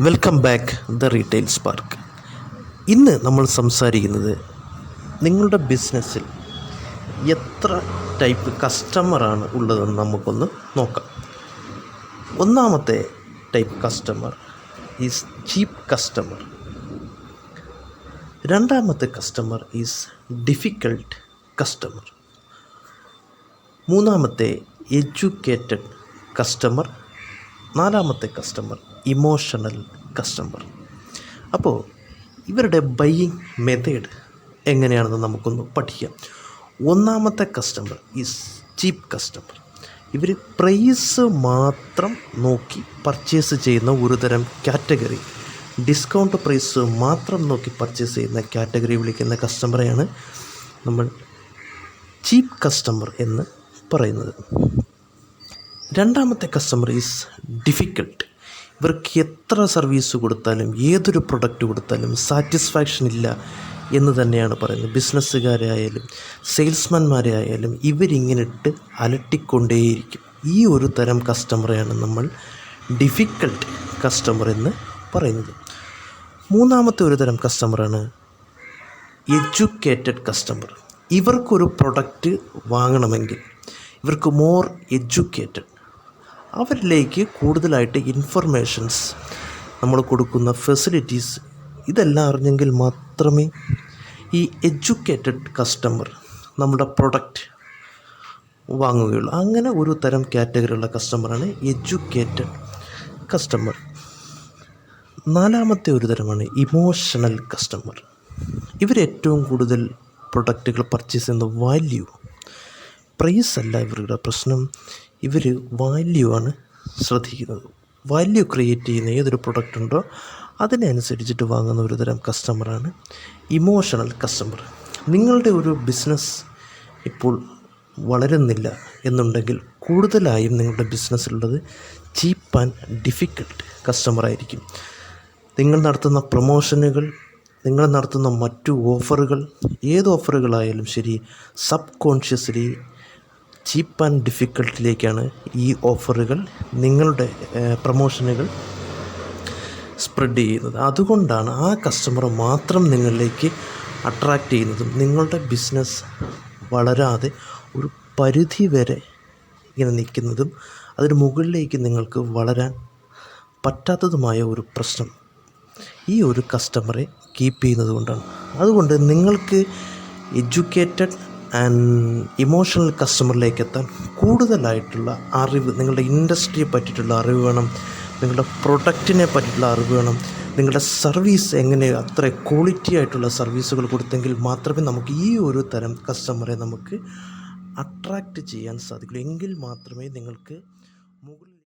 Welcome back the retail spark. ഇന്ന് നമ്മൾ സംസാരിക്കുന്നത് നിങ്ങളുടെ ബിസിനസ്സിൽ എത്ര ടൈപ്പ് കസ്റ്റമറാണ് ഉള്ളതെന്ന് നമുക്കൊന്ന് നോക്കാം. ഒന്നാമത്തെ type customer is cheap customer. രണ്ടാമത്തെ കസ്റ്റമർ ഈസ് ഡിഫിക്കൾട്ട് കസ്റ്റമർ. മൂന്നാമത്തെ എഡ്യൂക്കേറ്റഡ് കസ്റ്റമർ. നാലാമത്തെ കസ്റ്റമർ ഇമോഷണൽ കസ്റ്റമർ. അപ്പോൾ ഇവരുടെ ബൈയിങ് മെത്തേഡ് എങ്ങനെയാണെന്ന് നമുക്കൊന്ന് പഠിക്കാം. ഒന്നാമത്തെ കസ്റ്റമർ ഈസ് ചീപ്പ് കസ്റ്റമർ. ഇവർ പ്രൈസ് മാത്രം നോക്കി പർച്ചേസ് ചെയ്യുന്ന ഒരു തരം കാറ്റഗറി, ഡിസ്കൗണ്ട് പ്രൈസ് മാത്രം നോക്കി പർച്ചേസ് ചെയ്യുന്ന കാറ്റഗറി വിളിക്കുന്ന കസ്റ്റമറെയാണ് നമ്മൾ ചീപ്പ് കസ്റ്റമർ എന്ന് പറയുന്നത്. രണ്ടാമത്തെ കസ്റ്റമർ ഈസ് ഡിഫിക്കൾട്ട്. ഇവർക്ക് എത്ര സർവീസ് കൊടുത്താലും ഏതൊരു പ്രൊഡക്റ്റ് കൊടുത്താലും സാറ്റിസ്ഫാക്ഷൻ ഇല്ല എന്ന് തന്നെയാണ് പറയുന്നത്. ബിസിനസ്സുകാരായാലും സെയിൽസ്മാൻമാരെ ആയാലും ഇവരിങ്ങനെ ഇട്ട് അലട്ടിക്കൊണ്ടേയിരിക്കും. ഈ ഒരു തരം കസ്റ്റമറെയാണ് നമ്മൾ ഡിഫിക്കൾട്ട് കസ്റ്റമർ എന്ന് പറയുന്നത്. മൂന്നാമത്തെ ഒരു തരം കസ്റ്റമറാണ് എഡ്യൂക്കേറ്റഡ് കസ്റ്റമർ. ഇവർക്കൊരു പ്രൊഡക്റ്റ് വാങ്ങണമെങ്കിൽ ഇവർക്ക് മോർ എഡ്യൂക്കേറ്റഡ്, അവരിലേക്ക് കൂടുതലായിട്ട് ഇൻഫർമേഷൻസ്, നമ്മൾ കൊടുക്കുന്ന ഫെസിലിറ്റീസ് ഇതെല്ലാം അറിഞ്ഞെങ്കിൽ മാത്രമേ ഈ എഡ്യൂക്കേറ്റഡ് കസ്റ്റമർ നമ്മുടെ പ്രൊഡക്റ്റ് വാങ്ങുകയുള്ളൂ. അങ്ങനെ ഒരു തരം കാറ്റഗറിയുള്ള കസ്റ്റമറാണ് എഡ്യൂക്കേറ്റഡ് കസ്റ്റമർ. നാലാമത്തെ ഒരു തരമാണ് ഇമോഷണൽ കസ്റ്റമർ. ഇവരേറ്റവും കൂടുതൽ പ്രൊഡക്റ്റുകൾ പർച്ചേസ് ചെയ്യുന്ന വാല്യൂ, പ്രൈസ് അല്ല ഇവരുടെ പ്രശ്നം. ഇവർ വാല്യൂ ആണ് ശ്രദ്ധിക്കുന്നത്. വാല്യൂ ക്രിയേറ്റ് ചെയ്യുന്ന ഏതൊരു പ്രൊഡക്റ്റ് ഉണ്ടോ അതിനനുസരിച്ചിട്ട് വാങ്ങുന്ന ഒരു തരം കസ്റ്റമറാണ് ഇമോഷണൽ കസ്റ്റമർ. നിങ്ങളുടെ ഒരു ബിസിനസ് ഇപ്പോൾ വളരുന്നില്ല എന്നുണ്ടെങ്കിൽ കൂടുതലായും നിങ്ങളുടെ ബിസിനസ്സിലുള്ളത് ചീപ്പ് ആൻഡ് ഡിഫിക്കൾട്ട് കസ്റ്റമറായിരിക്കും. നിങ്ങൾ നടത്തുന്ന പ്രൊമോഷനുകൾ, നിങ്ങൾ നടത്തുന്ന മറ്റു ഓഫറുകൾ, ഏത് ഓഫറുകളായാലും ശരി, സബ് കോൺഷ്യസ്ലി ചീപ്പ് ആൻഡ് ഡിഫിക്കൽട്ടിലേക്കാണ് ഈ ഓഫറുകൾ, നിങ്ങളുടെ പ്രൊമോഷനുകൾ സ്പ്രെഡ് ചെയ്യുന്നത്. അതുകൊണ്ടാണ് ആ കസ്റ്റമർ മാത്രം നിങ്ങളിലേക്ക് അട്രാക്റ്റ് ചെയ്യുന്നതും നിങ്ങളുടെ ബിസിനസ് വളരാതെ ഒരു പരിധി വരെ ഇങ്ങനെ നിൽക്കുന്നതും അതിന് മുകളിലേക്ക് നിങ്ങൾക്ക് വളരാൻ പറ്റാത്തതുമായ ഒരു പ്രശ്നം ഈ ഒരു കസ്റ്റമറെ കീപ്പ് ചെയ്യുന്നത് കൊണ്ടാണ്. അതുകൊണ്ട് നിങ്ങൾക്ക് എഡ്യൂക്കേറ്റഡ് ആൻഡ് ഇമോഷണൽ കസ്റ്റമറിലേക്ക് എത്താൻ കൂടുതലായിട്ടുള്ള അറിവ്, നിങ്ങളുടെ ഇൻഡസ്ട്രിയെ പറ്റിയിട്ടുള്ള അറിവ് വേണം, നിങ്ങളുടെ പ്രൊഡക്റ്റിനെ പറ്റിയിട്ടുള്ള അറിവ് വേണം, നിങ്ങളുടെ സർവീസ് എങ്ങനെ അത്ര ക്വാളിറ്റി ആയിട്ടുള്ള സർവീസുകൾ കൊടുത്തെങ്കിൽ മാത്രമേ നമുക്ക് ഈ ഒരു തരം കസ്റ്റമറെ നമുക്ക് അട്രാക്റ്റ് ചെയ്യാൻ സാധിക്കുള്ളൂ. എങ്കിൽ മാത്രമേ നിങ്ങൾക്ക് മുകളിൽ